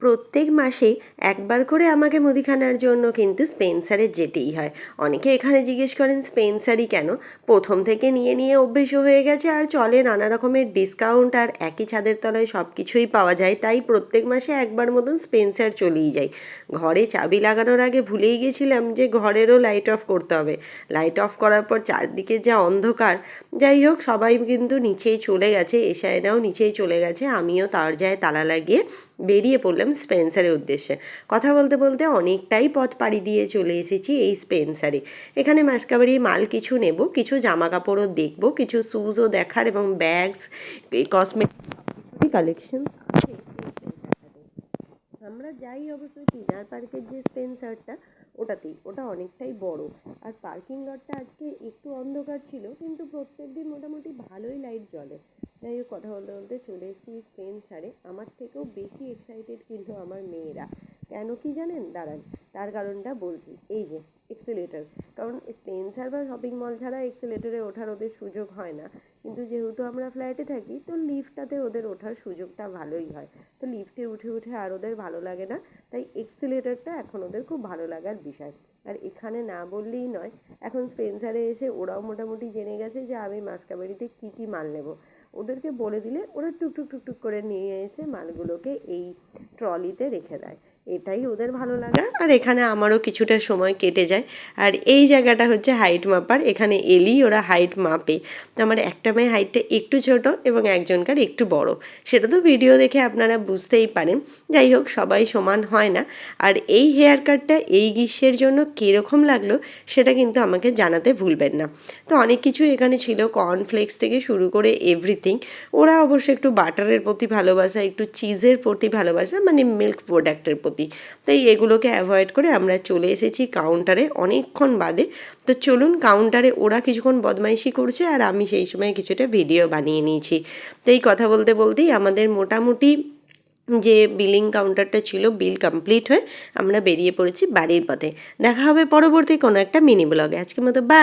প্রত্যেক মাসে একবার করে আমাকে মুদিখানার জন্য কিন্তু স্পেন্সারে যেতেই হয়। অনেকে এখানে জিজ্ঞেস করেন স্পেন্সারই কেন? প্রথম থেকে নিয়ে নিয়ে অভ্যেসও হয়ে গেছে, আর চলে নানা রকমের ডিসকাউন্ট, আর একই ছাদের তলায় সব কিছুই পাওয়া যায়, তাই প্রত্যেক মাসে একবার মতন স্পেন্সার চলেই যাই। ঘরে চাবি লাগানোর আগে ভুলেই গেছিলাম যে ঘরেরও লাইট অফ করতে হবে। লাইট অফ করার পর চারদিকে যা অন্ধকার। যাই হোক, সবাই কিন্তু নিচেই চলে গেছে, এশায়নাও নিচেই চলে গেছে, আমিও দরজায় তালা লাগিয়ে বেরিয়ে পড়লাম স্পেন্সারের উদ্দেশ্যে। কথা বলতে বলতে অনেকটাই পথ পাড়ি দিয়ে চলে এসেছি এই স্পেন্সারে। এখানে মাসকাবারি মাল কিছু নেব, কিছু জামা কাপড়ও দেখব, কিছু শ্যুজও দেখার এবং ব্যাগস, কসমেটিক কালেকশন আছে। আমরা যাই অবশ্যই টিনার পার্কের যে স্পেন্সারটা, ওটা অনেকটাই বড়। আর পার্কিং লটটা আজকে একটু অন্ধকার ছিল, কিন্তু প্রত্যেক দিন মোটামুটি ভালোই লাইট জ্বলে। যাই হোক, কথা বলতে বলতে চলে এসেছি স্পেন্সারে। আমার থেকেও বেশি এক্সাইটেড কিন্তু আমার মেয়েরা। কেন কি জানেন? দাঁড়ান, তার কারণটা বলছি। এই যে এক্সেলেটর, কারণ স্পেন্সার বা শপিং মল ছাড়া এক্সেলেটরে ওঠার ওদের সুযোগ হয় না। কিন্তু যেহেতু আমরা ফ্ল্যাটে থাকি, তো লিফটটাতে ওদের ওঠার সুযোগটা ভালোই হয়। তো লিফটে উঠে উঠে আর ওদের ভালো লাগে না, তাই এক্সিলেটরটা এখন ওদের খুব ভালো লাগার বিষয়। আর এখানে না বললেই নয়, এখন স্পেন্সারে এসে ওরাও মোটামুটি জেনে গেছে যে আমি মাসকাবারিতে কী কী মাল নেব। ওদেরকে বলে দিলে ওরা টুকটুক টুকটুক করে নিয়ে এসে মালগুলোকে এই ট্রলিতে রেখে দেয়। এটাই ওদের ভালো লাগে, আর এখানে আমারও কিছুটা সময় কেটে যায়। আর এই জায়গাটা হচ্ছে হাইট মাপার, এখানে এলেই ওরা হাইট মাপে। তো আমার একটা মেয়ে হাইটটা একটু ছোট এবং একজনকার একটু বড়, সেটা তো ভিডিও দেখে আপনারা বুঝতেই পারেন। যাই হোক, সবাই সমান হয় না। আর এই হেয়ার কাটটা এই গ্রীষ্মের জন্য কীরকম লাগলো সেটা কিন্তু আমাকে জানাতে ভুলবেন না। তো অনেক কিছু এখানে ছিল, কর্নফ্লেক্স থেকে শুরু করে এভরিথিং। ওরা অবশ্য একটু বাটারের প্রতি ভালোবাসা, একটু চিজের প্রতি ভালোবাসা, মানে মিল্ক প্রোডাক্টের প্রতি। তাই এগুলোকে অ্যাভয়েড করে আমরা চলে এসেছি কাউন্টারে অনেকক্ষণ বাদে। তো চলুন, কাউন্টারে ওরা কিছুক্ষণ বদমাইশি করছে, আর আমি সেই সময় কিছুটা ভিডিও বানিয়ে নিয়েছি। তো এই কথা বলতে বলতেই আমাদের মোটামুটি যে বিলিং কাউন্টারটা ছিল, বিল কমপ্লিট হয়ে আমরা বেরিয়ে পড়েছি বাড়ির পথে। দেখা হবে পরবর্তী কোনো একটা মিনি ব্লগে। আজকের মতো বাই।